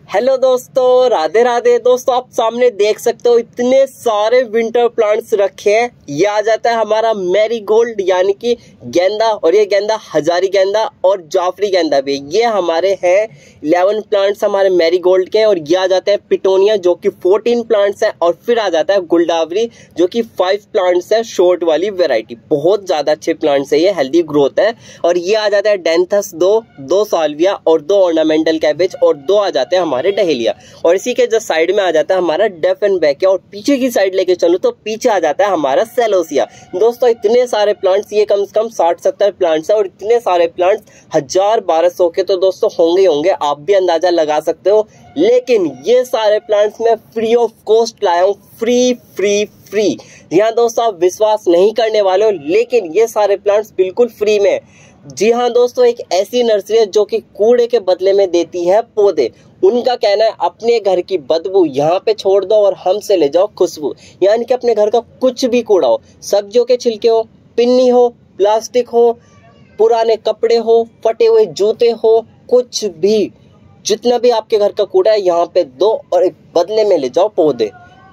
Hello दोस्तों, राधे राधे। दोस्तों आप सामने देख सकते हो इतने सारे विंटर प्लांट्स रखे हैं। ये आ जाता है हमारा मैरीगोल्ड यानी कि गेंदा, और ये गेंदा हजारी गेंदा और जाफरी गेंदा भी। ये हमारे हैं 11 प्लांट्स हमारे मैरीगोल्ड के। और ये आ जाते हैं पिटोनिया जो कि 14 प्लांट्स हैं। और फिर आ जाता है गुलदावरी जो कि 5 प्लांट्स है, शॉर्ट वाली वेराइटी। बहुत ज्यादा अच्छे प्लांट्स है, ये हेल्दी ग्रोथ है। और ये आ जाता है डेंथस 2 साल्विया और 2 ऑर्नामेंटल कैबेज और 2 आ जाते हैं हमारे डहेलिया। और इसी के जो साइड में आ जाता है हमारा डेफनबैक। और पीछे की साइड लेके चलो तो पीछे आ जाता है हमारा सेलोसिया। दोस्तों इतने सारे प्लांट्स, ये कम से कम 60-70 प्लांट्स है। और इतने सारे प्लांट्स 1000-1200 के तो दोस्तों होंगे, आप भी अंदाजा लगा सकते हो। लेकिन ये सारे प्लांट्स मैं फ्री ऑफ कॉस्ट लाया हूँ, फ्री। यहाँ दोस्तों आप विश्वास नहीं करने वाले हो, लेकिन ये सारे प्लांट्स बिल्कुल फ्री में। जी हाँ दोस्तों, एक ऐसी नर्सरी है जो कि कूड़े के बदले में देती है पौधे। उनका कहना है अपने घर की बदबू यहाँ पे छोड़ दो और हमसे ले जाओ खुशबू। यानी कि अपने घर का कुछ भी कूड़ा हो, सब्जियों के छिलके हो, पिन्नी हो, प्लास्टिक हो, पुराने कपड़े हो, फटे हुए जूते हो, कुछ भी, जितना भी आपके घर का कूड़ा है यहाँ पे दो और एक बदले में ले जाओ पौधे।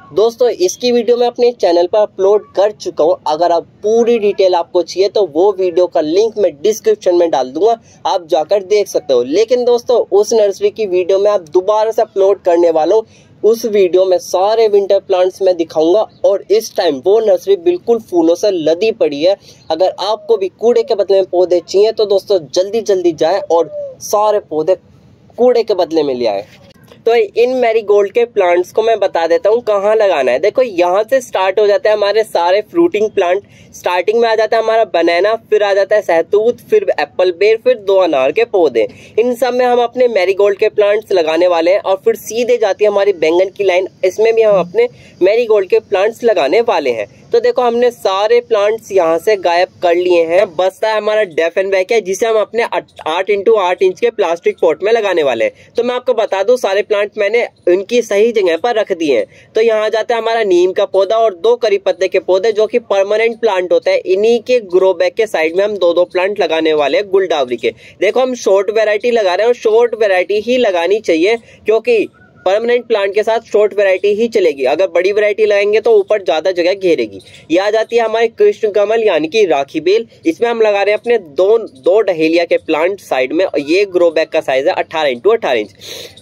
दोस्तों इसकी वीडियो मैं अपने चैनल पर अपलोड कर चुका हूँ। अगर आप पूरी डिटेल आपको चाहिए तो वो वीडियो का लिंक मैं डिस्क्रिप्शन में डाल दूंगा, आप जाकर देख सकते हो। लेकिन दोस्तों उस नर्सरी की वीडियो में आप दोबारा से अपलोड करने वाला हूँ। उस वीडियो में सारे विंटर प्लांट्स मैं दिखाऊंगा। और इस टाइम वो नर्सरी बिल्कुल फूलों से लदी पड़ी है। अगर आपको भी कूड़े के बदले में पौधे चाहिए तो दोस्तों जल्दी जाए और सारे पौधे कूड़े के बदले में ले आए। तो इन मैरीगोल्ड के प्लांट्स को मैं बता देता हूँ कहाँ लगाना है। देखो यहाँ से स्टार्ट हो जाते हैं हमारे सारे फ्रूटिंग प्लांट। स्टार्टिंग में आ जाता है हमारा बनाना, फिर आ जाता है सहतूत, फिर एप्पल बेर, फिर 2 अनार के पौधे। इन सब में हम अपने मैरीगोल्ड के प्लांट्स लगाने वाले हैं। और फिर सीधे जाती है हमारी बैंगन की लाइन, इसमें भी हम अपने मैरीगोल्ड के प्लांट्स लगाने वाले हैं। तो देखो हमने सारे प्लांट्स यहाँ से गायब कर लिए हैं। बचता है हमारा डेफनबैक है, जिसे हम अपने 8x8 इंच के प्लास्टिक पॉट में लगाने वाले हैं। तो मैं आपको बता दूं सारे प्लांट मैंने उनकी सही जगह पर रख दिए हैं। तो यहाँ जाता है हमारा नीम का पौधा और 2 करी पत्ते के पौधे जो कि परमानेंट प्लांट होते हैं। इन्हीं के ग्रो बैग के साइड में हम 2 प्लांट लगाने वाले हैं गुलदावरी के। देखो हम शॉर्ट वेराइटी लगा रहे हैं और शॉर्ट वेराइटी ही लगानी चाहिए, क्योंकि परमानेंट प्लांट के साथ शॉर्ट वैरायटी ही चलेगी। अगर बड़ी वैरायटी लगाएंगे तो ऊपर ज्यादा जगह घेरेगी। ये आ जाती है हमारी कृष्ण कमल यानी कि राखी बेल। इसमें हम लगा रहे हैं अपने दो डहेलिया के प्लांट साइड में। और ये ग्रो बैग का साइज है 18x18 इंच।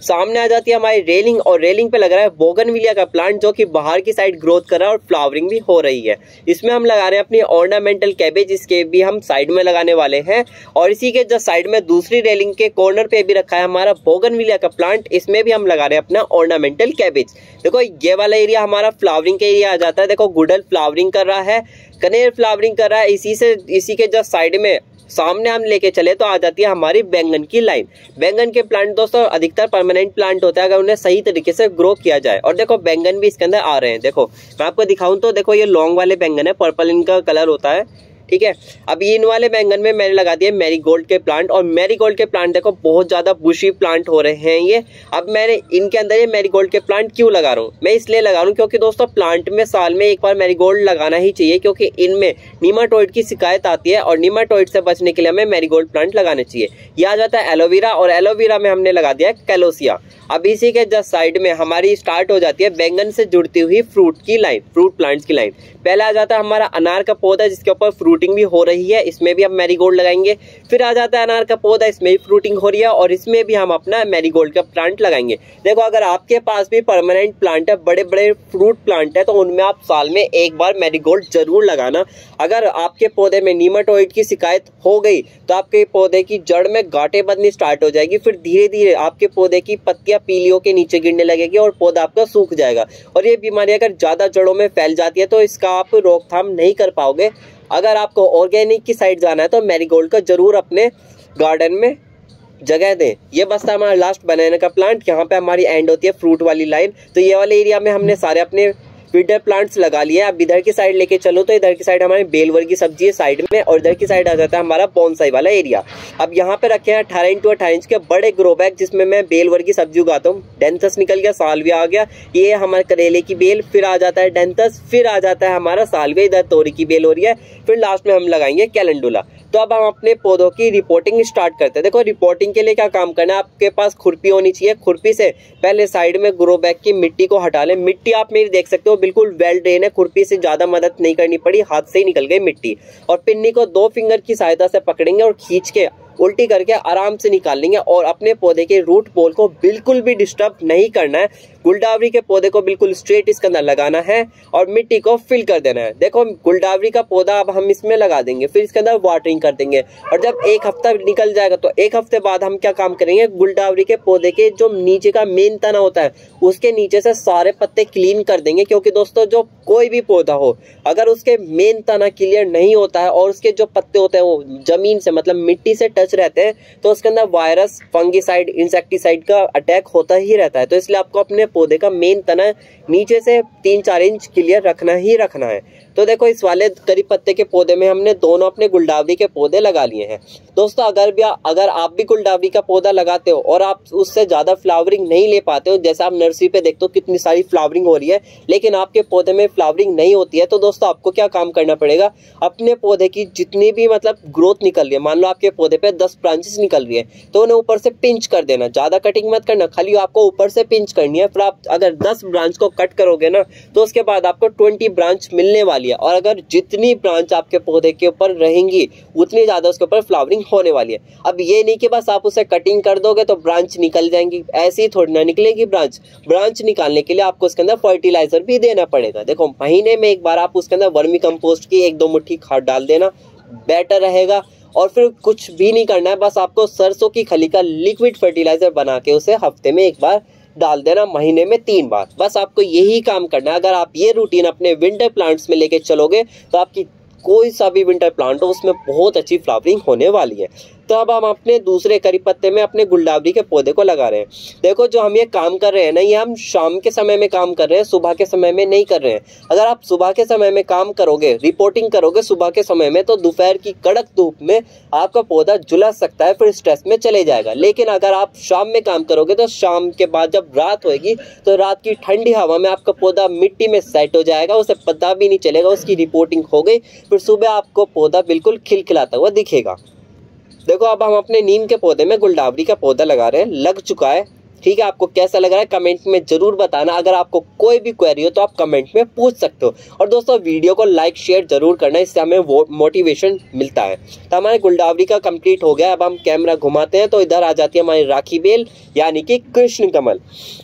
सामने आ जाती है हमारी रेलिंग, और रेलिंग पे लग रहा है बोगनविलिया का प्लांट जो कि बाहर की साइड ग्रोथ कर रहा है और फ्लावरिंग भी हो रही है। इसमें हम लगा रहे हैं अपनी ऑर्नामेंटल कैबेज, इसके भी हम साइड में लगाने वाले हैं। और इसी के जो साइड में दूसरी रेलिंग के कॉर्नर पे भी रखा है हमारा बोगनविलिया का प्लांट, इसमें भी हम लगा रहे हैं ऑर्नामेंटल कैबेज। देखो ये वाला एरिया हमारा फ्लावरिंग का एरिया आ जाता है। देखो गुड़हल फ्लावरिंग कर रहा है, कनेर फ्लावरिंग कर रहा है। इसी के जस्ट साइड में सामने हम लेके चले तो आ जाती है हमारी बैंगन की लाइन। बैंगन के प्लांट दोस्तों अधिकतर परमानेंट प्लांट होता है अगर उन्हें सही तरीके से ग्रो किया जाए। और देखो बैंगन भी इसके अंदर आ रहे हैं। देखो मैं आपको दिखाऊं तो देखो ये लॉन्ग वाले बैंगन है, पर्पल इनका कलर होता है, ठीक है। अब इन वाले बैंगन में मैंने लगा दिए मैरीगोल्ड के प्लांट। और मैरीगोल्ड के प्लांट देखो बहुत ज्यादा बुशी प्लांट हो रहे हैं ये। अब मैंने इनके अंदर ये मैरीगोल्ड के प्लांट क्यों लगा रहा हूँ? मैं इसलिए लगा रहा हूँ क्योंकि दोस्तों प्लांट में साल में एक बार मैरीगोल्ड लगाना ही चाहिए, क्योंकि इनमें निमाटोइड की शिकायत आती है। और निमाटोइड से बचने के लिए हमें मैरीगोल्ड प्लांट लगाने चाहिए। यह आ जाता है एलोवेरा, और एलोवेरा में हमने लगा दिया है कैलोसिया। अब इसी के जस्ट साइड में हमारी स्टार्ट हो जाती है बैंगन से जुड़ती हुई फ्रूट की लाइन, फ्रूट प्लांट्स की लाइन। पहले आ जाता है हमारा अनार का पौधा जिसके ऊपर फ्रूटिंग भी हो रही है, इसमें भी हम मैरीगोल्ड लगाएंगे। फिर आ जाता है अनार का पौधा, इसमें भी फ्रूटिंग हो रही है और इसमें भी हम अपना मैरीगोल्ड का प्लांट लगाएंगे। देखो अगर आपके पास भी परमानेंट प्लांट है, बड़े बड़े फ्रूट प्लांट है, तो उनमें आप साल में एक बार मैरीगोल्ड जरूर लगाना। अगर आपके पौधे में निमाटोइड की शिकायत हो गई तो आपके पौधे की जड़ में गांठें बननी स्टार्ट हो जाएगी। फिर धीरे धीरे आपके पौधे की पत्तियां पीलियों के नीचे गिरने लगेगी और पौधा आपका सूख जाएगा। और ये बीमारी अगर ज्यादा जड़ों में फैल जाती है तो इसका आप रोकथाम नहीं कर पाओगे। अगर आपको ऑर्गेनिक की साइड जाना है तो मैरीगोल्ड का जरूर अपने गार्डन में जगह दें। ये बस्ता हमारा लास्ट बनाना का प्लांट, यहाँ पे हमारी एंड होती है फ्रूट वाली लाइन। तो ये वाले एरिया में हमने सारे अपने विंटर प्लांट्स लगा लिए। अब इधर की साइड लेके चलो तो इधर की साइड हमारी बेलवर की सब्जी है साइड में, और इधर की साइड आ जाता है हमारा बोनसाई वाला एरिया। अब यहाँ पे रखे हैं 18x18 इंच के बड़े ग्रो बैग जिसमें मैं बेलवर की सब्जी उगाता हूँ। डेंथस निकल गया, साल्विया आ गया, ये हमारे करेले की बेल, फिर आ जाता है डेंथस, फिर आ जाता है हमारा साल्विया, इधर तोरी की बेल हो रही है, फिर लास्ट में हम लगाएंगे कैलेंडुला। तो अब हम अपने पौधों की रिपोर्टिंग स्टार्ट करते हैं। देखो रिपोर्टिंग के लिए क्या काम करना है, आपके पास खुरपी होनी चाहिए। खुरपी से पहले साइड में ग्रो बैग की मिट्टी को हटा लें। मिट्टी आप मेरी देख सकते हो बिल्कुल वेल ड्रेन है, खुरपी से ज़्यादा मदद नहीं करनी पड़ी, हाथ से ही निकल गई मिट्टी। और पिन्नी को 2 फिंगर की सहायता से पकड़ेंगे और खींच के उल्टी करके आराम से निकाल लेंगे। और अपने पौधे के रूट बॉल को बिल्कुल भी डिस्टर्ब नहीं करना है। गुलदावरी के पौधे को बिल्कुल स्ट्रेट इसके अंदर लगाना है और मिट्टी को फिल कर देना है। देखो गुलदावरी का पौधा अब हम इसमें लगा देंगे, फिर इसके अंदर वाटरिंग कर देंगे। और जब 1 हफ्ता निकल जाएगा तो 1 हफ्ते बाद हम क्या काम करेंगे, गुलदावरी के पौधे के जो नीचे का मेन तना होता है उसके नीचे से सारे पत्ते क्लीन कर देंगे। क्योंकि दोस्तों जो कोई भी पौधा हो, अगर उसके मेन तना क्लियर नहीं होता है और उसके जो पत्ते होते हैं वो जमीन से मतलब मिट्टी से टच रहते हैं तो उसके अंदर वायरस, फंगिसाइड, इंसेक्टिसाइड का अटैक होता ही रहता है। तो इसलिए आपको अपने पौधे का मेन तना नीचे से 3-4 इंच क्लियर रखना ही रखना है। तो देखो इस वाले करी पत्ते के पौधे में हमने दोनों अपने गुलदावरी के पौधे लगा लिए हैं। दोस्तों अगर आप भी गुलदावरी का पौधा लगाते हो और आप उससे ज़्यादा फ्लावरिंग नहीं ले पाते हो, जैसे आप नर्सरी पे देखते हो कितनी सारी फ्लावरिंग हो रही है लेकिन आपके पौधे में फ्लावरिंग नहीं होती है, तो दोस्तों आपको क्या काम करना पड़ेगा, अपने पौधे की जितनी भी मतलब ग्रोथ निकल रही है, मान लो आपके पौधे पे 10 ब्रांचेस निकल रही है तो उन्हें ऊपर से पिंच कर देना। ज़्यादा कटिंग मत करना, खाली आपको ऊपर से पिंच करनी है। फिर आप अगर 10 ब्रांच को कट करोगे ना तो उसके बाद आपको 20 ब्रांच मिलने वाली है। और अगर जितनी ब्रांच आपके पौधे के ऊपर रहेंगी उतनी ज़्यादा उसके ऊपर फ्लावरिंग होने वाली है। अब ये नहीं कि बस आप उसे कटिंग कर दोगे तो ब्रांच निकल जाएंगी, ऐसे ही थोड़ी ना निकलेगी ब्रांच निकालने के लिए आपको उसके अंदर फर्टिलाइजर भी देना पड़ेगा। देखो महीने में एक बार आप उसके अंदर वर्मी कंपोस्ट की 1-2 मुट्ठी खाद डाल देना, बेटर रहेगा। और फिर कुछ भी नहीं करना है, बस आपको सरसों की खली का लिक्विड फर्टिलाइजर बना के उसे हफ्ते में 1 बार डाल देना, महीने में 3 बार। बस आपको यही काम करना है। अगर आप ये रूटीन अपने विंटर प्लांट्स में लेके चलोगे तो आपकी कोई सा भी विंटर प्लांट हो उसमें बहुत अच्छी फ्लावरिंग होने वाली है। तो अब हम अपने दूसरे करी पत्ते में अपने गुलदावरी के पौधे को लगा रहे हैं। देखो जो हम ये काम कर रहे हैं ना, ये हम शाम के समय में काम कर रहे हैं, सुबह के समय में नहीं कर रहे हैं। अगर आप सुबह के समय में काम करोगे, रिपोर्टिंग करोगे सुबह के समय में, तो दोपहर की कड़क धूप में आपका पौधा झुलस सकता है, फिर स्ट्रेस में चले जाएगा। लेकिन अगर आप शाम में काम करोगे तो शाम के बाद जब रात होगी तो रात की ठंडी हवा में आपका पौधा मिट्टी में सेट हो जाएगा, उसे पता भी नहीं चलेगा, उसकी रिपोर्टिंग हो गई। फिर सुबह आपको पौधा बिल्कुल खिलखिलाता हुआ दिखेगा। देखो अब हम अपने नीम के पौधे में गुलदावरी का पौधा लगा रहे हैं, लग चुका है। ठीक है, आपको कैसा लग रहा है कमेंट में जरूर बताना। अगर आपको कोई भी क्वेरी हो तो आप कमेंट में पूछ सकते हो। और दोस्तों वीडियो को लाइक शेयर जरूर करना, इससे हमें वो मोटिवेशन मिलता है। तो हमारे गुलदावरी का कंप्लीट हो गया। अब हम कैमरा घुमाते हैं तो इधर आ जाती है हमारी राखी बेल यानी कि कृष्ण कमल।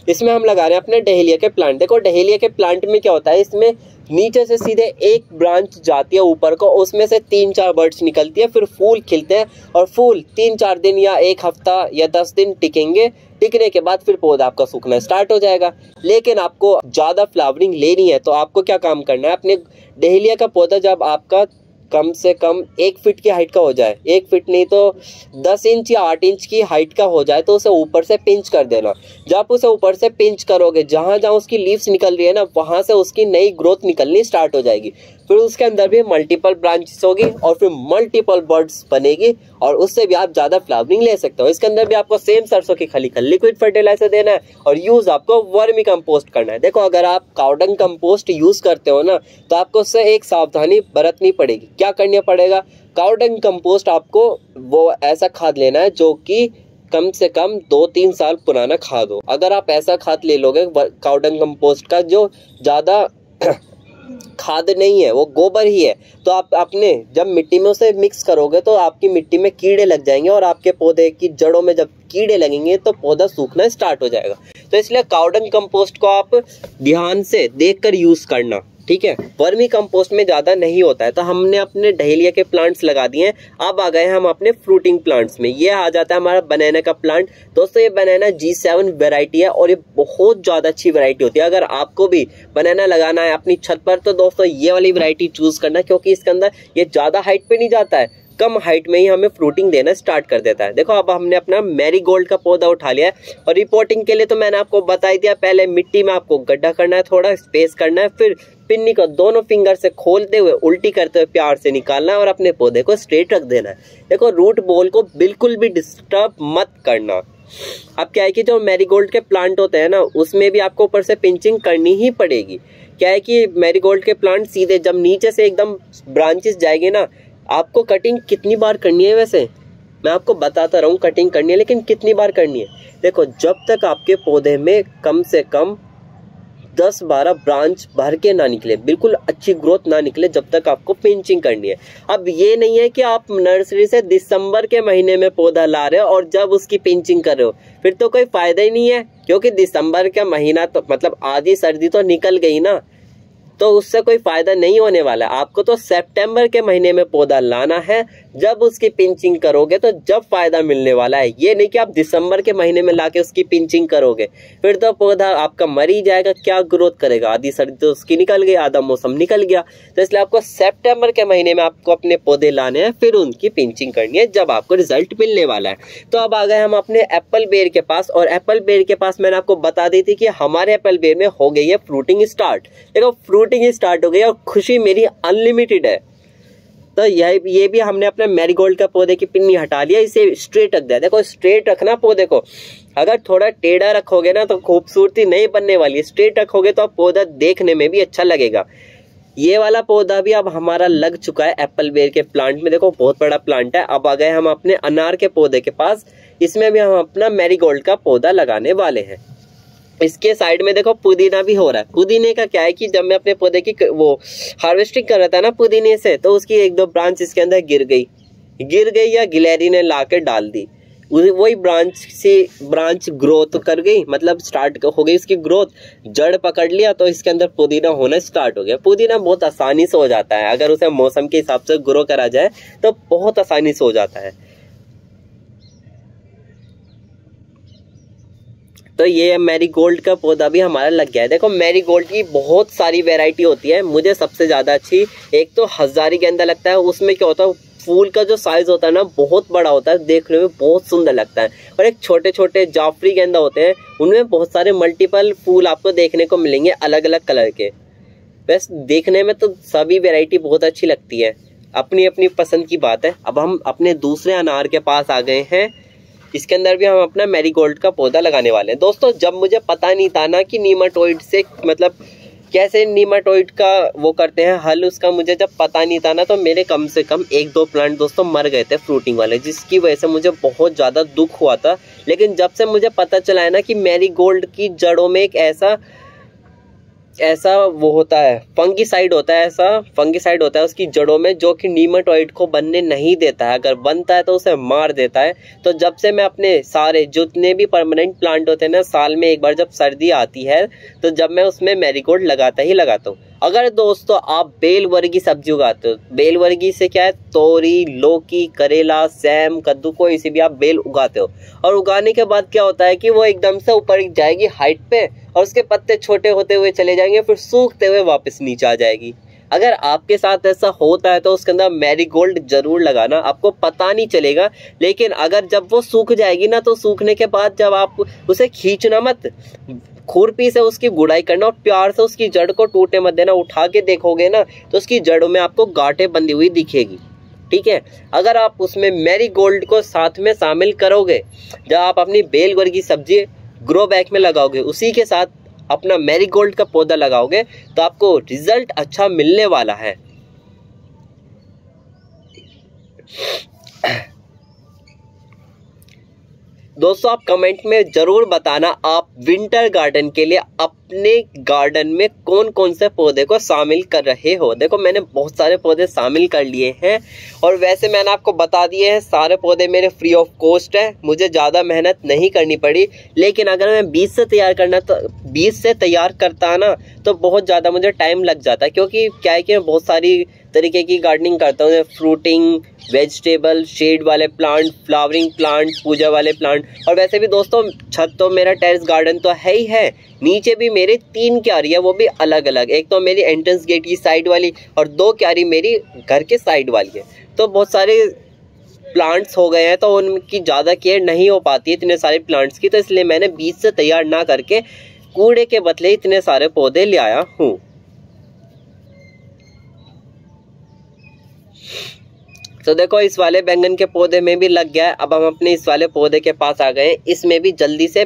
इसमें हम लगा रहे हैं अपने डहेलिया के प्लांट। देखो डहेलिया के प्लांट में क्या होता है, इसमें नीचे से सीधे एक ब्रांच जाती है ऊपर को, उसमें से 3-4 बर्ड्स निकलती है, फिर फूल खिलते हैं और फूल 3-4 दिन या 1 हफ्ता या 10 दिन टिकेंगे। टिकने के बाद फिर पौधा आपका सूखना स्टार्ट हो जाएगा। लेकिन आपको ज़्यादा फ्लावरिंग लेनी है तो आपको क्या काम करना है, अपने डहेलिया का पौधा जब आपका कम से कम 1 फीट की हाइट का हो जाए, 1 फीट नहीं तो 10 इंच या 8 इंच की हाइट का हो जाए, तो उसे ऊपर से पिंच कर देना। जब आप उसे ऊपर से पिंच करोगे, जहाँ जहाँ उसकी लीव्स निकल रही है ना, वहाँ से उसकी नई ग्रोथ निकलनी स्टार्ट हो जाएगी। फिर उसके अंदर भी मल्टीपल ब्रांचेस होगी और फिर मल्टीपल बर्ड्स बनेगी और उससे भी आप ज़्यादा फ्लावरिंग ले सकते हो। इसके अंदर भी आपको सेम सरसों की खली का लिक्विड फर्टिलाइजर देना है और यूज़ आपको वर्मी कंपोस्ट करना है। देखो अगर आप काउडंग कंपोस्ट यूज़ करते हो ना तो आपको उससे एक सावधानी बरतनी पड़ेगी। क्या करना पड़ेगा, काउडंग कंपोस्ट आपको वो ऐसा खाद लेना है जो कि कम से कम 2-3 साल पुराना खाद हो। अगर आप ऐसा खाद ले लोगे काउडंग कंपोस्ट का जो ज़्यादा खाद नहीं है, वो गोबर ही है, तो आप अपने जब मिट्टी में उसे मिक्स करोगे तो आपकी मिट्टी में कीड़े लग जाएंगे और आपके पौधे की जड़ों में जब कीड़े लगेंगे तो पौधा सूखना स्टार्ट हो जाएगा। तो इसलिए काउडंग कंपोस्ट को आप ध्यान से देखकर यूज़ करना, ठीक है। वर्मी कंपोस्ट में ज़्यादा नहीं होता है। तो हमने अपने डहेलिया के प्लांट्स लगा दिए हैं। अब आ गए हम अपने फ्रूटिंग प्लांट्स में। ये आ जाता है हमारा बनाना का प्लांट। दोस्तों ये बनाना G7 वैरायटी है और ये बहुत ज़्यादा अच्छी वैरायटी होती है। अगर आपको भी बनाना लगाना है अपनी छत पर तो दोस्तों ये वाली वैरायटी चूज़ करना, क्योंकि इसके अंदर ये ज़्यादा हाइट पे नहीं जाता है, कम हाइट में ही हमें फ्रूटिंग देना स्टार्ट कर देता है। देखो अब हमने अपना मैरीगोल्ड का पौधा उठा लिया है और रिपोर्टिंग के लिए तो मैंने आपको बता ही दिया, पहले मिट्टी में आपको गड्ढा करना है, थोड़ा स्पेस करना है, फिर पिन्नी को दोनों फिंगर से खोलते हुए उल्टी करते हुए प्यार से निकालना है और अपने पौधे को स्ट्रेट रख देना है। देखो रूट बॉल को बिल्कुल भी डिस्टर्ब मत करना। अब क्या है कि जो मैरीगोल्ड के प्लांट होते हैं ना, उसमें भी आपको ऊपर से पिंचिंग करनी ही पड़ेगी। क्या है कि मैरीगोल्ड के प्लांट सीधे जब नीचे से एकदम ब्रांचेस जाएंगे ना, आपको कटिंग कितनी बार करनी है, वैसे मैं आपको बताता रहूँ कटिंग करनी है, लेकिन कितनी बार करनी है। देखो, जब तक आपके पौधे में कम से कम 10-12 ब्रांच भर के ना निकले, बिल्कुल अच्छी ग्रोथ ना निकले, जब तक आपको पिंचिंग करनी है। अब ये नहीं है कि आप नर्सरी से दिसंबर के महीने में पौधा ला रहे हो और जब उसकी पिंचिंग कर रहे हो, फिर तो कोई फायदा ही नहीं है, क्योंकि दिसंबर का महीना तो मतलब आधी सर्दी तो निकल गई ना, तो उससे कोई फायदा नहीं होने वाला। आपको तो सितंबर के महीने में पौधा लाना है, जब उसकी पिंचिंग करोगे तो जब फायदा मिलने वाला है। ये नहीं कि आप दिसंबर के महीने में लाके उसकी पिंचिंग करोगे, फिर तो पौधा आपका मर ही जाएगा, क्या ग्रोथ करेगा। आधी सर्दी तो उसकी निकल गई, आधा मौसम निकल गया। तो इसलिए आपको सितंबर के महीने में आपको अपने पौधे लाने हैं, फिर उनकी पिंचिंग करनी है, जब आपको रिजल्ट मिलने वाला है। तो अब आ गए हम अपने एप्पल बेर के पास, और एप्पल बेर के पास मैंने आपको बता दी थी कि हमारे एप्पल बेर में हो गई है फ्रूटिंग स्टार्ट। देखो, फ्रूटिंग स्टार्ट हो गई और खुशी मेरी अनलिमिटेड है। तो ये भी हमने अपने मैरीगोल्ड का पौधे की पिन्नी हटा लिया, इसे स्ट्रेट रख दिया। देखो, स्ट्रेट रखना पौधे को, अगर थोड़ा टेढ़ा रखोगे ना तो खूबसूरती नहीं बनने वाली। स्ट्रेट रखोगे तो पौधा देखने में भी अच्छा लगेगा। ये वाला पौधा भी अब हमारा लग चुका है एप्पल बेर के प्लांट में। देखो, बहुत बड़ा प्लांट है। अब आ गए हम अपने अनार के पौधे के पास, इसमें भी हम अपना मैरीगोल्ड का पौधा लगाने वाले हैं। इसके साइड में देखो पुदीना भी हो रहा है। पुदीने का क्या है कि जब मैं अपने पौधे की वो हार्वेस्टिंग कर रहा था ना पुदीने से, तो उसकी 1-2 ब्रांच इसके अंदर गिर गई या गिलहरी ने ला के डाल दी। वही ब्रांच ग्रोथ कर गई, मतलब स्टार्ट हो गई उसकी ग्रोथ, जड़ पकड़ लिया, तो इसके अंदर पुदीना होना स्टार्ट हो गया। पुदीना बहुत आसानी से हो जाता है, अगर उसे मौसम के हिसाब से ग्रो करा जाए तो बहुत आसानी से हो जाता है। तो ये मैरीगोल्ड का पौधा भी हमारा लग गया है। देखो, मैरीगोल्ड की बहुत सारी वैरायटी होती है, मुझे सबसे ज़्यादा अच्छी एक तो हजारी गेंदा लगता है। उसमें क्या होता है, फूल का जो साइज होता है ना बहुत बड़ा होता है, देखने में बहुत सुंदर लगता है। और एक छोटे छोटे जाफरी गेंदा होते हैं, उनमें बहुत सारे मल्टीपल फूल आपको देखने को मिलेंगे अलग अलग कलर के। वैसे देखने में तो सभी वैरायटी बहुत अच्छी लगती है, अपनी अपनी पसंद की बात है। अब हम अपने दूसरे अनार के पास आ गए हैं, इसके अंदर भी हम अपना मैरीगोल्ड का पौधा लगाने वाले हैं। दोस्तों, जब मुझे पता नहीं था ना कि नीमाटोइड से मतलब कैसे नीमाटोइड का वो करते हैं हल, उसका मुझे जब पता नहीं था ना, तो मेरे कम से कम 1-2 प्लांट दोस्तों मर गए थे फ्रूटिंग वाले, जिसकी वजह से मुझे बहुत ज़्यादा दुख हुआ था। लेकिन जब से मुझे पता चला है ना कि मैरीगोल्ड की जड़ों में एक ऐसा वो होता है, फंगिसाइड होता है, ऐसा फंगिसाइड होता है उसकी जड़ों में, जो कि नीमाटोइड को बनने नहीं देता है। अगर बनता है तो उसे मार देता है। तो जब से मैं अपने सारे जितने भी परमानेंट प्लांट होते हैं ना, साल में एक बार जब सर्दी आती है, तो जब मैं उसमें मैरीगोल्ड लगाता हूँ। अगर दोस्तों आप बेल वर्गी सब्जी उगाते हो, बेल वर्गी से क्या है, तोरी, लौकी, करेला, सैम, कद्दू, कोई सी भी आप बेल उगाते हो, और उगाने के बाद क्या होता है कि वो एकदम से ऊपर जाएगी हाइट पे, और उसके पत्ते छोटे होते हुए चले जाएंगे, फिर सूखते हुए वापस नीचे आ जाएगी। अगर आपके साथ ऐसा होता है तो उसके अंदर मैरीगोल्ड जरूर लगाना, आपको पता नहीं चलेगा। लेकिन अगर जब वो सूख जाएगी ना, तो सूखने के बाद जब आप उसे खींचना मत, खुरपी से उसकी गुड़ाई करना और प्यार से उसकी जड़ को टूटने मत देना। उठा के देखोगे ना तो उसकी जड़ों में आपको गांठें बंधी हुई दिखेगी, ठीक है। अगर आप उसमें मैरीगोल्ड को साथ में शामिल करोगे, जब आप अपनी बेल वर्गी सब्जी ग्रो बैग में लगाओगे, उसी के साथ अपना मैरीगोल्ड का पौधा लगाओगे, तो आपको रिजल्ट अच्छा मिलने वाला है। दोस्तों, आप कमेंट में जरूर बताना आप विंटर गार्डन के लिए अपने गार्डन में कौन कौन से पौधे को शामिल कर रहे हो। देखो, मैंने बहुत सारे पौधे शामिल कर लिए हैं, और वैसे मैंने आपको बता दिए हैं सारे पौधे मेरे फ्री ऑफ कॉस्ट है, मुझे ज़्यादा मेहनत नहीं करनी पड़ी। लेकिन अगर मैं बीज से तैयार करता ना, तो बहुत ज़्यादा मुझे टाइम लग जाता है, क्योंकि क्या है कि मैं बहुत सारी तरीके की गार्डनिंग करता हूँ, फ्रूटिंग, वेजिटेबल, शेड वाले प्लांट, फ्लावरिंग प्लांट, पूजा वाले प्लांट। और वैसे भी दोस्तों, छत तो मेरा टेरेस गार्डन तो है ही है, नीचे भी मेरे 3 क्यारी है, वो भी अलग अलग। एक तो मेरी एंट्रेंस गेट की साइड वाली, और 2 क्यारी मेरी घर के साइड वाली है। तो बहुत सारे प्लांट्स हो गए हैं, तो उनकी ज़्यादा केयर नहीं हो पाती है इतने सारे प्लांट्स की। तो इसलिए मैंने बीज से तैयार ना करके कूड़े के बदले इतने सारे पौधे ले आया हूँ। तो देखो, इस वाले बैंगन के पौधे में भी लग गया है। अब हम अपने इस वाले पौधे के पास आ गए, इसमें भी जल्दी से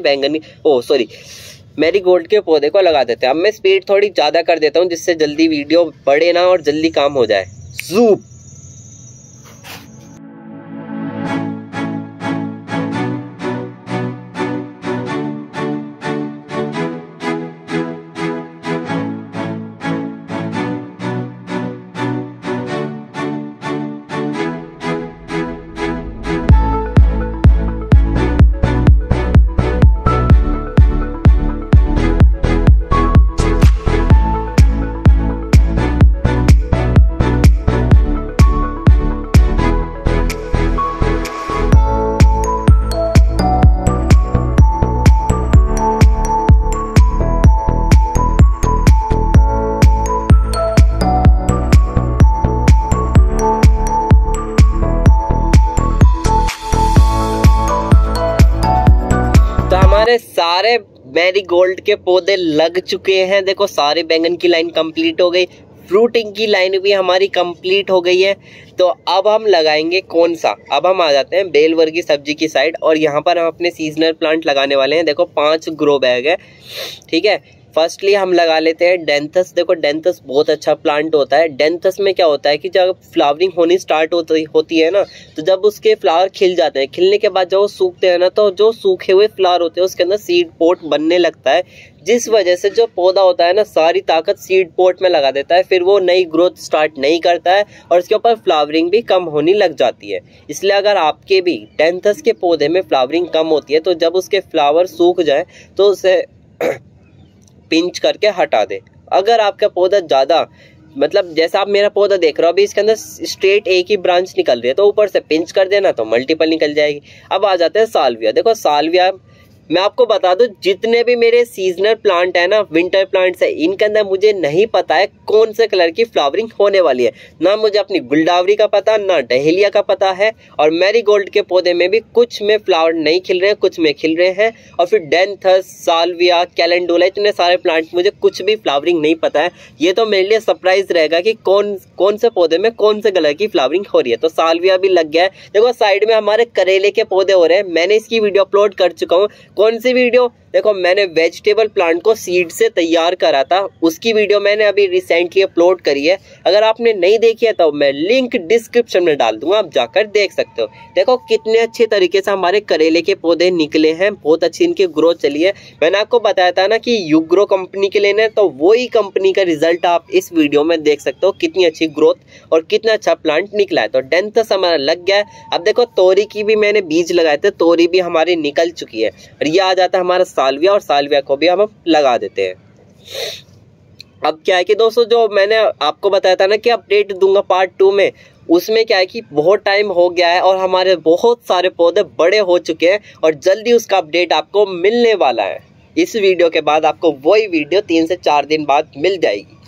मैरीगोल्ड के पौधे को लगा देते हैं। अब मैं स्पीड थोड़ी ज़्यादा कर देता हूँ, जिससे जल्दी वीडियो बढ़े ना और जल्दी काम हो जाए। ज़ूप मैरीगोल्ड के पौधे लग चुके हैं। देखो सारे बैंगन की लाइन कंप्लीट हो गई, फ्रूटिंग की लाइन भी हमारी कंप्लीट हो गई है। तो अब हम लगाएंगे कौन सा, अब हम आ जाते हैं बेलवर्गी सब्जी की साइड, और यहाँ पर हम अपने सीजनल प्लांट लगाने वाले हैं। देखो 5 ग्रो बैग है, ठीक है। फर्स्टली हम लगा लेते हैं डेंथस। देखो डेंथस बहुत अच्छा प्लांट होता है। डेंथस में क्या होता है कि जब फ्लावरिंग होनी स्टार्ट होती है ना, तो जब उसके फ्लावर खिल जाते हैं, खिलने के बाद जब वो सूखते हैं ना, तो जो सूखे हुए फ्लावर होते हैं उसके अंदर सीड पोट बनने लगता है, जिस वजह से जो पौधा होता है ना सारी ताकत सीड पोट में लगा देता है। फिर वो नई ग्रोथ स्टार्ट नहीं करता है और उसके ऊपर फ्लावरिंग भी कम होने लग जाती है। इसलिए अगर आपके भी डेंथस के पौधे में फ्लावरिंग कम होती है, तो जब उसके फ्लावर सूख जाए तो उसे पिंच करके हटा दे। अगर आपका पौधा ज़्यादा, मतलब जैसा आप मेरा पौधा देख रहे हो अभी, इसके अंदर स्ट्रेट एक ही ब्रांच निकल रही है, तो ऊपर से पिंच कर देना तो मल्टीपल निकल जाएगी। अब आ जाते हैं साल्विया। देखो साल्विया मैं आपको बता दूं, जितने भी मेरे सीजनल प्लांट है ना, विंटर प्लांट्स है, इनके अंदर मुझे नहीं पता है कौन से कलर की फ्लावरिंग होने वाली है। ना मुझे अपनी गुलदावरी का पता, ना डहेलिया का पता है। और मैरीगोल्ड के पौधे में भी कुछ में फ्लावर नहीं खिल रहे हैं, कुछ में खिल रहे हैं। और फिर डेंथस, साल्विया, कैलेंडुला, इतने सारे प्लांट मुझे कुछ भी फ्लावरिंग नहीं पता है। ये तो मेरे लिए सरप्राइज रहेगा कि कौन से पौधे में कौन से कलर की फ्लावरिंग हो रही है। तो साल्विया भी लग गया है। देखो साइड में हमारे करेले के पौधे हो रहे हैं। मैंने इसकी वीडियो अपलोड कर चुका हूँ। कौन सी वीडियो? देखो मैंने वेजिटेबल प्लांट को सीड से तैयार करा था, उसकी वीडियो मैंने अभी रिसेंटली अपलोड करी है। अगर आपने नहीं देखी है तो मैं लिंक डिस्क्रिप्शन में डाल दूंगा, आप जाकर देख सकते हो। देखो कितने अच्छे तरीके से हमारे करेले के पौधे निकले हैं, बहुत अच्छी इनकी ग्रोथ चली है। मैंने आपको बताया था ना कि युग्रो कंपनी के लेने, तो वही कंपनी का रिजल्ट आप इस वीडियो में देख सकते हो, कितनी अच्छी ग्रोथ और कितना अच्छा प्लांट निकला है। तो डेंथस हमारा लग गया है। अब देखो तोरी की भी मैंने बीज लगाए थे, तोरी भी हमारी निकल चुकी है। और ये आ जाता है हमारा साल्विया, और साल्विया को भी हम लगा देते हैं। अब क्या है कि दोस्तों, जो मैंने आपको बताया था ना कि अपडेट दूंगा पार्ट 2 में, उसमें क्या है कि बहुत टाइम हो गया है और हमारे बहुत सारे पौधे बड़े हो चुके हैं और जल्दी उसका अपडेट आपको मिलने वाला है। इस वीडियो के बाद आपको वही वीडियो 3 से 4 दिन बाद मिल जाएगी।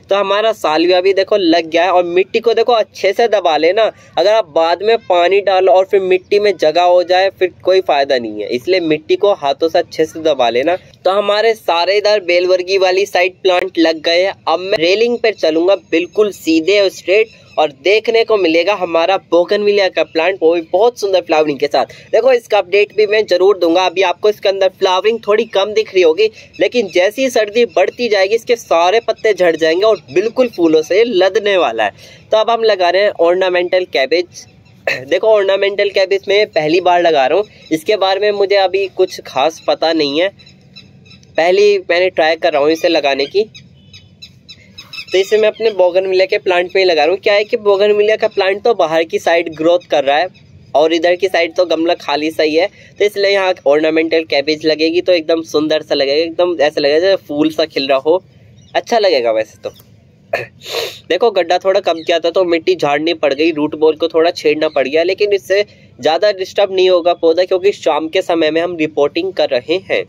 तो हमारा साल्विया भी देखो लग गया है। और मिट्टी को देखो अच्छे से दबा लेना। अगर आप बाद में पानी डालो और फिर मिट्टी में जगह हो जाए, फिर कोई फायदा नहीं है। इसलिए मिट्टी को हाथों से अच्छे से दबा लेना। तो हमारे सारे इधर बेलवर्गी वाली साइड प्लांट लग गए हैं। अब मैं रेलिंग पर चलूंगा बिल्कुल सीधे और स्ट्रेट, और देखने को मिलेगा हमारा बोगनविलिया का प्लांट, वो भी बहुत सुंदर फ्लावरिंग के साथ। देखो इसका अपडेट भी मैं जरूर दूंगा। अभी आपको इसके अंदर फ्लावरिंग थोड़ी कम दिख रही होगी, लेकिन जैसी सर्दी बढ़ती जाएगी इसके सारे पत्ते झड़ जाएंगे और बिल्कुल फूलों से लदने वाला है। तो अब हम लगा रहे हैं ऑर्नामेंटल कैबेज। देखो ऑर्नामेंटल कैबेज में पहली बार लगा रहा हूँ, इसके बारे में मुझे अभी कुछ खास पता नहीं है, पहली मैंने ट्राई कर रहा हूँ इसे लगाने की। तो इसे मैं अपने बोगनविलिया के प्लांट में ही लगा रहा हूँ। क्या है कि बोगनविलिया का प्लांट तो बाहर की साइड ग्रोथ कर रहा है और इधर की साइड तो गमला खाली सही है, तो इसलिए यहाँ ऑर्नामेंटल कैबेज लगेगी तो एकदम सुंदर सा लगेगा, एकदम ऐसा लगेगा जैसे फूल सा खिल रहा हो, अच्छा लगेगा वैसे तो। देखो गड्ढा थोड़ा कम किया था तो मिट्टी झाड़नी पड़ गई, रूट बॉल को थोड़ा छेड़ना पड़ गया, लेकिन इससे ज़्यादा डिस्टर्ब नहीं होगा पौधा, क्योंकि शाम के समय में हम रिपोर्टिंग कर रहे हैं।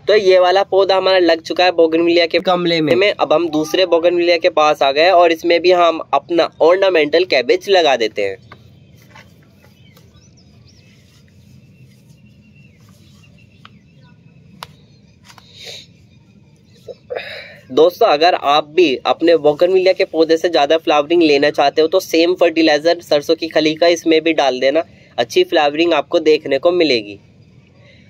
तो ये वाला पौधा हमारा लग चुका है बोगनविलिया के गमले में। अब हम दूसरे बोगनविलिया के पास आ गए और इसमें भी हम अपना ऑर्नामेंटल कैबेज लगा देते हैं। दोस्तों अगर आप भी अपने बोगनविलिया के पौधे से ज़्यादा फ्लावरिंग लेना चाहते हो तो सेम फर्टिलाइजर सरसों की खली का इसमें भी डाल देना, अच्छी फ्लावरिंग आपको देखने को मिलेगी।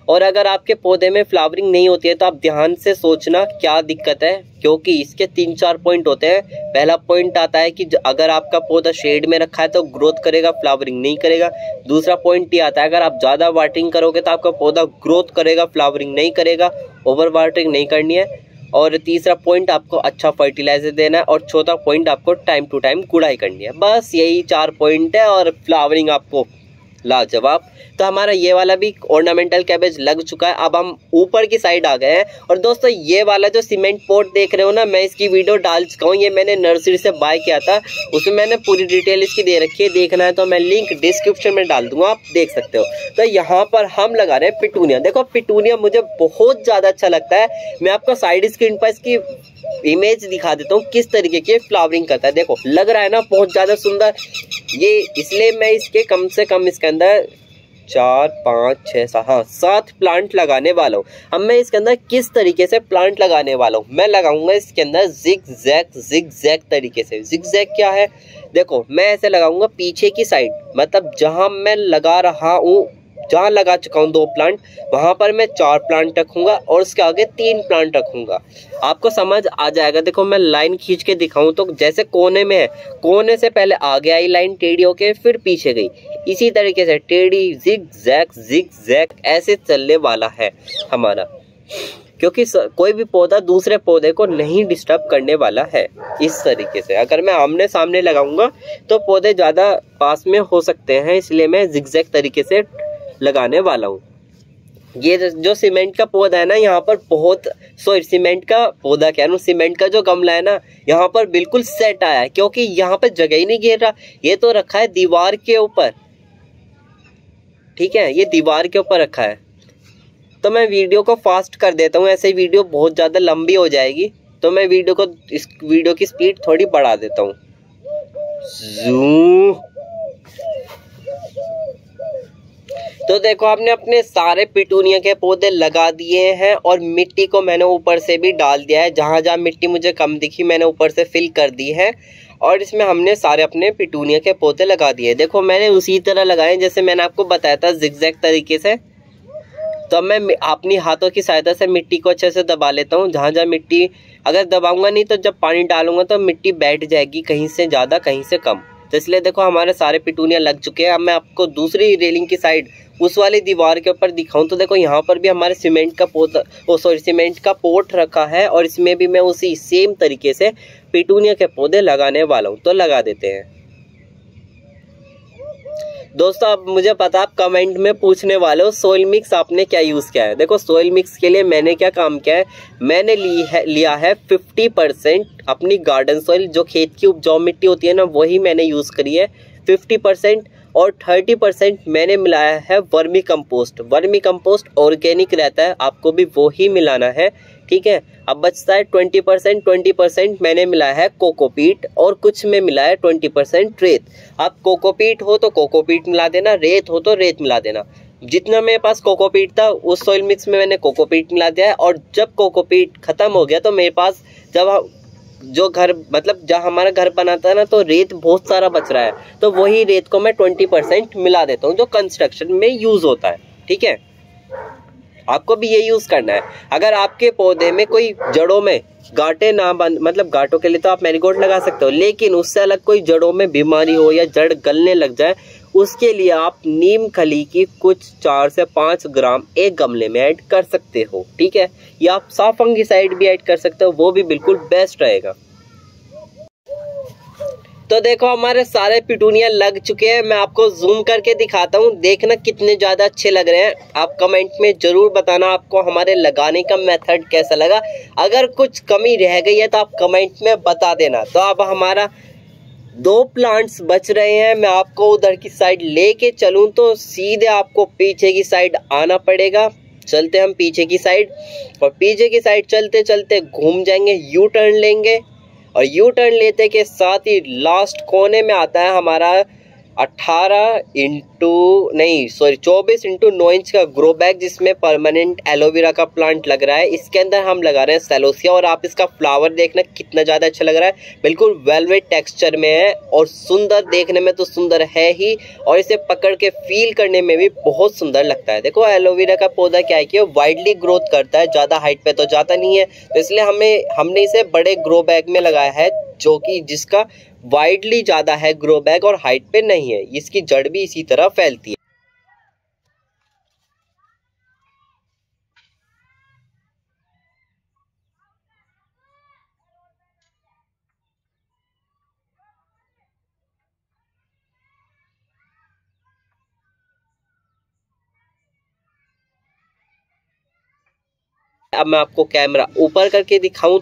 और अगर आपके पौधे में फ्लावरिंग नहीं होती है तो आप ध्यान से सोचना क्या दिक्कत है, क्योंकि इसके 3-4 पॉइंट होते हैं। पहला पॉइंट आता है कि अगर आपका पौधा शेड में रखा है तो ग्रोथ करेगा, फ्लावरिंग नहीं करेगा। दूसरा पॉइंट ये आता है अगर आप ज़्यादा वाटरिंग करोगे तो आपका पौधा ग्रोथ करेगा, फ्लावरिंग नहीं करेगा, ओवर वाटरिंग नहीं करनी है। और तीसरा पॉइंट आपको अच्छा फर्टिलाइजर देना है, और चौथा पॉइंट आपको टाइम टू टाइम गुड़ाई करनी है। बस यही 4 पॉइंट है और फ्लावरिंग आपको लाजवाब। तो हमारा ये वाला भी ऑर्नामेंटल कैबेज लग चुका है। अब हम ऊपर की साइड आ गए हैं। और दोस्तों ये वाला जो सीमेंट पॉट देख रहे हो ना, मैं इसकी वीडियो डाल चुका हूँ, ये मैंने नर्सरी से बाय किया था, उसमें मैंने पूरी डिटेल इसकी दे रखी है। देखना है तो मैं लिंक डिस्क्रिप्शन में डाल दूंगा, आप देख सकते हो। तो यहाँ पर हम लगा रहे हैं पिटूनिया। देखो पिटूनिया मुझे बहुत ज़्यादा अच्छा लगता है। मैं आपको साइड स्क्रीन पर इसकी इमेज दिखा देता हूँ किस तरीके की फ्लावरिंग करता है। देखो लग रहा है ना बहुत ज्यादा सुंदर, ये इसलिए मैं इसके कम से कम इसके अंदर 4 5 6 7 प्लांट लगाने वाला हूँ। अब मैं इसके अंदर किस तरीके से प्लांट लगाने वाला हूँ, मैं लगाऊंगा इसके अंदर जिग जैग तरीके से। जिग जैग क्या है, देखो मैं ऐसे लगाऊंगा पीछे की साइड, मतलब जहां मैं लगा रहा हूँ, जहां लगा चुका हूँ 2 प्लांट, वहां पर मैं 4 प्लांट रखूंगा और उसके आगे 3 प्लांट रखूंगा। आपको समझ आ जाएगा। देखो मैं लाइन खींच के दिखाऊं तो जैसे कोने में है, कोने से पहले आगे आई लाइन टेढ़ी होके फिर पीछे गई, इसी तरीके से टेढ़ी जिग जैग ऐसे चलने वाला है हमारा, क्योंकि कोई भी पौधा दूसरे पौधे को नहीं डिस्टर्ब करने वाला है। इस तरीके से अगर मैं आमने सामने लगाऊंगा तो पौधे ज्यादा पास में हो सकते हैं, इसलिए मैं जिगजैग तरीके से लगाने वाला हूँ। ये जो सीमेंट का पौधा है ना, यहाँ पर बहुत सीमेंट का पौधा क्या है, सीमेंट का जो गमला है ना, यहाँ पर बिल्कुल सेट आया है, क्योंकि यहाँ पर जगह ही नहीं घेर रहा। ये तो रखा है दीवार के ऊपर, ठीक है, ये दीवार के ऊपर रखा है। तो मैं वीडियो को फास्ट कर देता हूँ, ऐसे वीडियो बहुत ज़्यादा लंबी हो जाएगी, तो मैं इस वीडियो की स्पीड थोड़ी बढ़ा देता हूँ। तो देखो आपने अपने सारे पिटूनिया के पौधे लगा दिए हैं और मिट्टी को मैंने ऊपर से भी डाल दिया है। जहाँ जहाँ मिट्टी मुझे कम दिखी मैंने ऊपर से फिल कर दी है और इसमें हमने सारे अपने पिटूनिया के पौधे लगा दिए। देखो मैंने उसी तरह लगाए जैसे मैंने आपको बताया था, जिगजैग तरीके से। तो मैं अपनी हाथों की सहायता से मिट्टी को अच्छे से दबा लेता हूँ। जहाँ जहाँ मिट्टी, अगर दबाऊंगा नहीं तो जब पानी डालूंगा तो मिट्टी बैठ जाएगी, कहीं से ज़्यादा कहीं से कम। तो इसलिए देखो हमारे सारे पिटूनिया लग चुके हैं। अब मैं आपको दूसरी रेलिंग की साइड उस वाली दीवार के ऊपर दिखाऊं तो देखो यहाँ पर भी हमारे सीमेंट का पोट रखा है और इसमें भी मैं उसी सेम तरीके से पिटूनिया के पौधे लगाने वाला हूँ। तो लगा देते हैं दोस्तों। अब मुझे पता आप कमेंट में पूछने वाले हो सोइल मिक्स आपने क्या यूज किया है। देखो सोइल मिक्स के लिए मैंने क्या काम किया है, मैंने लिया है 50% अपनी गार्डन सोइल, जो खेत की उपजाऊ मिट्टी होती है ना, वही मैंने यूज करी है 50%, और 30% मैंने मिलाया है vermi compost. Vermi compost organic रहता है, आपको भी वो ही मिलाना है, ठीक है। अब बचता है 20% मैंने मिलाया है कोकोपीट और कुछ में मिला है 20% रेत। अब कोकोपीट हो तो कोकोपीट मिला देना, रेत हो तो रेत मिला देना। जितना मेरे पास कोकोपीट था उस सोइल मिक्स में मैंने कोकोपीट मिला दिया है, और जब कोकोपीट खत्म हो गया तो मेरे पास जब जो घर, मतलब जहाँ हमारा घर बना था ना, तो रेत बहुत सारा बच रहा है, तो वही रेत को मैं 20% मिला देता हूँ जो कंस्ट्रक्शन में यूज होता है, ठीक है। आपको भी ये यूज करना है। अगर आपके पौधे में कोई जड़ों में गांठें ना बन, मतलब गांठों के लिए तो आप मैरीगोल्ड लगा सकते हो, लेकिन उससे अलग कोई जड़ों में बीमारी हो या जड़ गलने लग जाए, उसके लिए आप नीम खली की कुछ 4 से 5 ग्राम एक गमले में ऐड कर सकते हो, ठीक है। या आप साफ फंगिसाइड भी ऐड कर सकते हो, वो भी बिल्कुल बेस्ट रहेगा। तो देखो हमारे सारे पिटूनिया लग चुके हैं। मैं आपको जूम करके दिखाता हूँ, देखना कितने ज्यादा अच्छे लग रहे हैं। आप कमेंट में जरूर बताना आपको हमारे लगाने का मेथड कैसा लगा। अगर कुछ कमी रह गई है तो आप कमेंट में बता देना। तो अब हमारा 2 प्लांट्स बच रहे हैं। मैं आपको उधर की साइड लेके चलूं तो सीधे आपको पीछे की साइड आना पड़ेगा। चलते हम पीछे की साइड, और पीछे की साइड चलते चलते घूम जाएंगे, यू टर्न लेंगे, और यू टर्न लेते के साथ ही लास्ट कोने में आता है हमारा 24 इंटू 9 इंच का ग्रो बैग, जिसमें परमानेंट एलोवेरा का प्लांट लग रहा है। इसके अंदर हम लगा रहे हैं सेलोसिया, और आप इसका फ्लावर देखना कितना ज़्यादा अच्छा लग रहा है, बिल्कुल वेलवेट टेक्सचर में है और सुंदर, देखने में तो सुंदर है ही, और इसे पकड़ के फील करने में भी बहुत सुंदर लगता है। देखो एलोवेरा का पौधा क्या है कि वाइडली ग्रोथ करता है, ज़्यादा हाइट पे तो जाता नहीं है, तो इसलिए हमने इसे बड़े ग्रो बैग में लगाया है, जो कि जिसका वाइडली ज्यादा है ग्रो बैग और हाइट पे नहीं है। इसकी जड़ भी इसी तरह फैलती है। अब मैं आपको कैमरा ऊपर करके दिखाऊं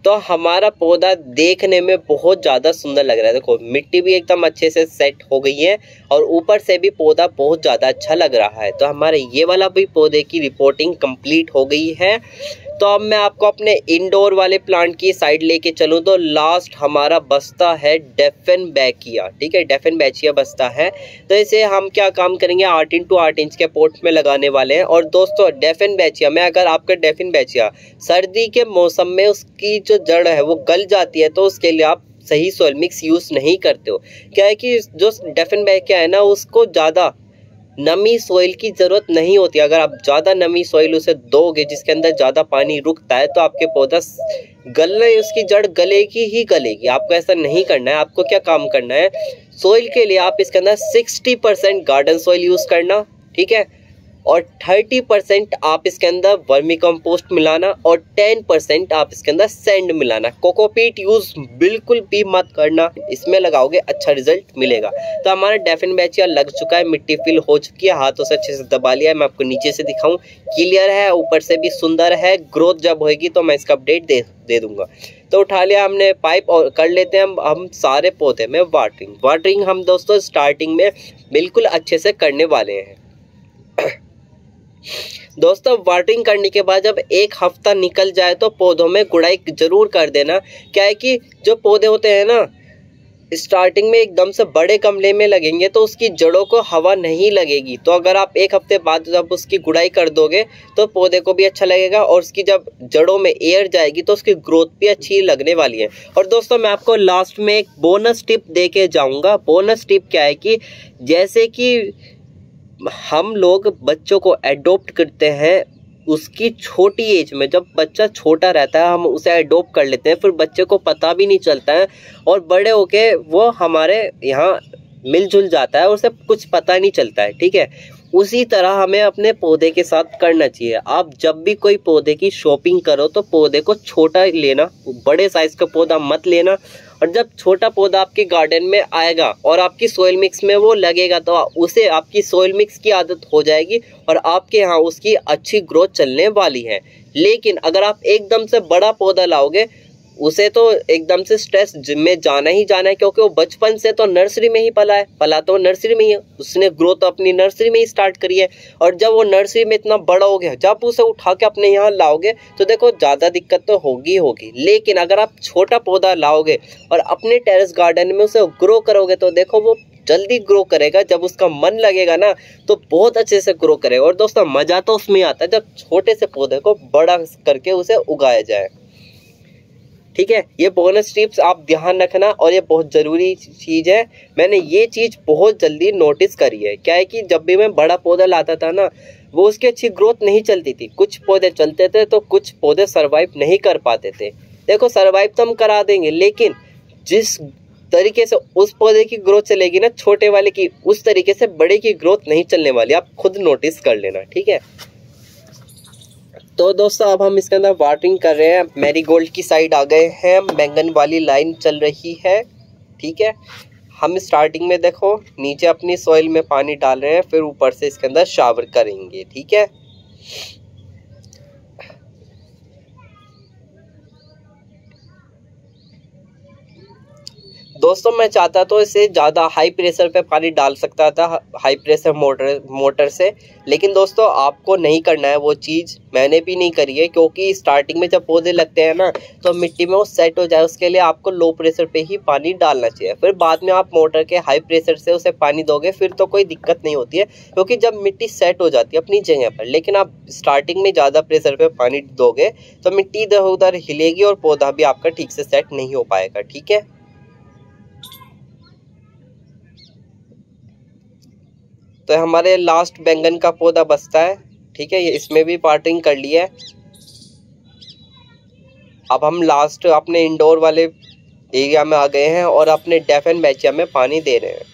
तो हमारा पौधा देखने में बहुत ज़्यादा सुंदर लग रहा है। देखो मिट्टी भी एकदम अच्छे से सेट हो गई है और ऊपर से भी पौधा बहुत ज़्यादा अच्छा लग रहा है। तो हमारे ये वाला भी पौधे की रिपोर्टिंग कंप्लीट हो गई है। तो अब मैं आपको अपने इंडोर वाले प्लांट की साइड लेके चलूँ तो लास्ट हमारा बस्ता है डेफेनबैचिया। ठीक है, डेफेनबैचिया बस्ता है। तो इसे हम क्या काम करेंगे, 8 इंटू 8 इंच के पोट में लगाने वाले हैं। और दोस्तों डेफेनबैचिया में अगर आपका डेफेनबैचिया सर्दी के मौसम में उसकी जो जड़ है वो गल जाती है, तो उसके लिए आप सही सॉइल मिक्स यूज़ नहीं करते हो। क्या है कि जो डेफेनबैचिया है ना, उसको ज़्यादा नमी सॉइल की ज़रूरत नहीं होती। अगर आप ज़्यादा नमी सॉइल उसे दोगे जिसके अंदर ज़्यादा पानी रुकता है, तो आपके पौधा गलने, उसकी जड़ गलेगी ही गलेगी। आपको ऐसा नहीं करना है। आपको क्या काम करना है, सॉइल के लिए आप इसके अंदर 60% गार्डन सॉइल यूज़ करना, ठीक है, और 30% आप इसके अंदर वर्मी कंपोस्ट मिलाना और 10% आप इसके अंदर सैंड मिलाना। कोकोपीट यूज़ बिल्कुल भी मत करना, इसमें लगाओगे अच्छा रिजल्ट मिलेगा। तो हमारा डेफेनबैचिया लग चुका है, मिट्टी फिल हो चुकी है, हाथों से अच्छे से दबा लिया है। मैं आपको नीचे से दिखाऊं, क्लियर है, ऊपर से भी सुंदर है। ग्रोथ जब होएगी तो मैं इसका अपडेट दे दूंगा। तो उठा लिया हमने पाइप और कर लेते हैं हम सारे पौधे में वाटरिंग हम दोस्तों स्टार्टिंग में बिल्कुल अच्छे से करने वाले हैं। दोस्तों वाटरिंग करने के बाद जब 1 हफ्ता निकल जाए तो पौधों में गुड़ाई जरूर कर देना। क्या है कि जो पौधे होते हैं ना, स्टार्टिंग में एकदम से बड़े गमले में लगेंगे तो उसकी जड़ों को हवा नहीं लगेगी। तो अगर आप 1 हफ्ते बाद जब उसकी गुड़ाई कर दोगे तो पौधे को भी अच्छा लगेगा और उसकी जब जड़ों में एयर जाएगी तो उसकी ग्रोथ भी अच्छी लगने वाली है। और दोस्तों मैं आपको लास्ट में एक बोनस टिप दे के जाऊँगा। बोनस टिप क्या है कि जैसे कि हम लोग बच्चों को एडॉप्ट करते हैं, उसकी छोटी एज में, जब बच्चा छोटा रहता है हम उसे एडॉप्ट कर लेते हैं, फिर बच्चे को पता भी नहीं चलता है और बड़े होके वो हमारे यहाँ मिलजुल जाता है और उसे कुछ पता नहीं चलता है। ठीक है, उसी तरह हमें अपने पौधे के साथ करना चाहिए। आप जब भी कोई पौधे की शॉपिंग करो तो पौधे को छोटा लेना, बड़े साइज का पौधा मत लेना। और जब छोटा पौधा आपके गार्डन में आएगा और आपकी सोइल मिक्स में वो लगेगा तो उसे आपकी सोइल मिक्स की आदत हो जाएगी और आपके यहाँ उसकी अच्छी ग्रोथ चलने वाली है। लेकिन अगर आप एकदम से बड़ा पौधा लाओगे, उसे तो एकदम से स्ट्रेस में जाना ही जाना है, क्योंकि वो बचपन से तो नर्सरी में ही पला तो नर्सरी में ही है, उसने ग्रोथ अपनी नर्सरी में ही स्टार्ट करी है। और जब वो नर्सरी में इतना बड़ा हो गया, जब उसे उठा के अपने यहाँ लाओगे तो देखो ज़्यादा दिक्कत तो होगी। लेकिन अगर आप छोटा पौधा लाओगे और अपने टेरेस गार्डन में उसे ग्रो करोगे तो देखो वो जल्दी ग्रो करेगा। जब उसका मन लगेगा ना तो बहुत अच्छे से ग्रो करेगा। और दोस्तों मज़ा तो उसमें आता है जब छोटे से पौधे को बड़ा करके उसे उगाया जाए। ठीक है, ये बोनस टिप्स आप ध्यान रखना और ये बहुत ज़रूरी चीज़ है। मैंने ये चीज़ बहुत जल्दी नोटिस करी है। क्या है कि जब भी मैं बड़ा पौधा लाता था ना, वो उसकी अच्छी ग्रोथ नहीं चलती थी। कुछ पौधे चलते थे तो कुछ पौधे सरवाइव नहीं कर पाते थे। देखो सरवाइव तो हम करा देंगे, लेकिन जिस तरीके से उस पौधे की ग्रोथ चलेगी ना छोटे वाले की, उस तरीके से बड़े की ग्रोथ नहीं चलने वाली। आप खुद नोटिस कर लेना। ठीक है, तो दोस्तों अब हम इसके अंदर वाटरिंग कर रहे हैं। मैरीगोल्ड की साइड आ गए हैं, बैंगन वाली लाइन चल रही है। ठीक है, हम स्टार्टिंग में देखो नीचे अपनी सॉइल में पानी डाल रहे हैं, फिर ऊपर से इसके अंदर शावर करेंगे। ठीक है, दोस्तों मैं चाहता तो इसे ज़्यादा हाई प्रेशर पे पानी डाल सकता था, हाई प्रेशर मोटर से, लेकिन दोस्तों आपको नहीं करना है वो चीज़। मैंने भी नहीं करी है, क्योंकि स्टार्टिंग में जब पौधे लगते हैं ना तो मिट्टी में वो सेट हो जाए, उसके लिए आपको लो प्रेशर पे ही पानी डालना चाहिए। फिर बाद में आप मोटर के हाई प्रेशर से उसे पानी दोगे फिर तो कोई दिक्कत नहीं होती है, क्योंकि जब मिट्टी सेट हो जाती है अपनी जगह पर। लेकिन आप स्टार्टिंग में ज़्यादा प्रेशर पे पानी दोगे तो मिट्टी इधर उधर हिलेगी और पौधा भी आपका ठीक से सेट नहीं हो पाएगा। ठीक है, तो हमारे लास्ट बैंगन का पौधा बचता है। ठीक है, ये इसमें भी वाटरिंग कर लिया है। अब हम लास्ट अपने इंडोर वाले एरिया में आ गए हैं और अपने डेफेनबैचिया में पानी दे रहे हैं।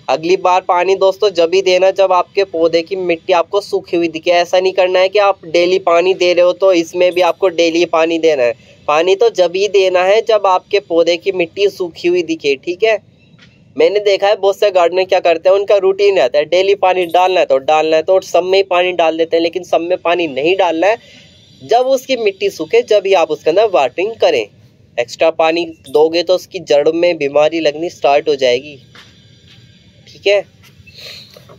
अगली बार पानी दोस्तों जब ही देना जब आपके पौधे की मिट्टी आपको सूखी हुई दिखे। ऐसा नहीं करना है कि आप डेली पानी दे रहे हो तो इसमें भी आपको डेली पानी देना है। पानी तो जब ही देना है जब आपके पौधे की मिट्टी सूखी हुई दिखे। ठीक है, मैंने देखा है बहुत से गार्डनर क्या करते हैं, उनका रूटीन रहता है डेली पानी डालना है तो सब में ही पानी डाल देते हैं, लेकिन सब में पानी नहीं डालना है। जब उसकी मिट्टी सूखे जब ही आप उसके अंदर वाटरिंग करें। एक्स्ट्रा पानी दोगे तो उसकी जड़ में बीमारी लगनी स्टार्ट हो जाएगी। ठीक है,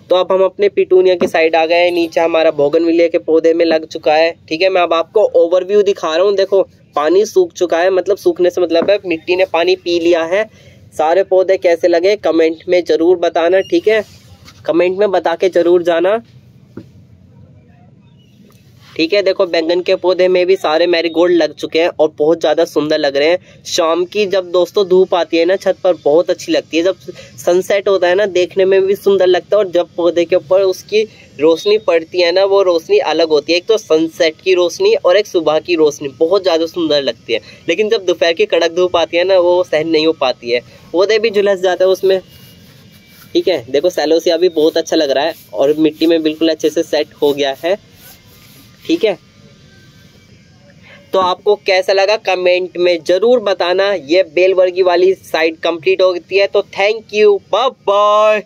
तो अब हम अपने पिटूनिया की साइड आ गए हैं। नीचे हमारा बोगनविलिया के पौधे में लग चुका है। ठीक है, मैं अब आपको ओवरव्यू दिखा रहा हूँ। देखो पानी सूख चुका है, मतलब सूखने से मतलब है मिट्टी ने पानी पी लिया है। सारे पौधे कैसे लगे कमेंट में जरूर बताना। ठीक है, कमेंट में बता के जरूर जाना। ठीक है, देखो बैंगन के पौधे में भी सारे मैरीगोल्ड लग चुके हैं और बहुत ज़्यादा सुंदर लग रहे हैं। शाम की जब दोस्तों धूप आती है ना छत पर, बहुत अच्छी लगती है। जब सनसेट होता है ना, देखने में भी सुंदर लगता है। और जब पौधे के ऊपर उसकी रोशनी पड़ती है ना, वो रोशनी अलग होती है। एक तो सनसेट की रोशनी और एक सुबह की रोशनी बहुत ज़्यादा सुंदर लगती है। लेकिन जब दोपहर की कड़क धूप आती है ना, वो सहन नहीं हो पाती है, पौधे भी झुलस जाते हैं उसमें। ठीक है, देखो सैलोसिया भी बहुत अच्छा लग रहा है और मिट्टी में बिल्कुल अच्छे से सेट हो गया है। ठीक है, तो आपको कैसा लगा कमेंट में जरूर बताना। ये बेल वर्गी वाली साइड कंप्लीट होती है। तो थैंक यू, बाय बाय।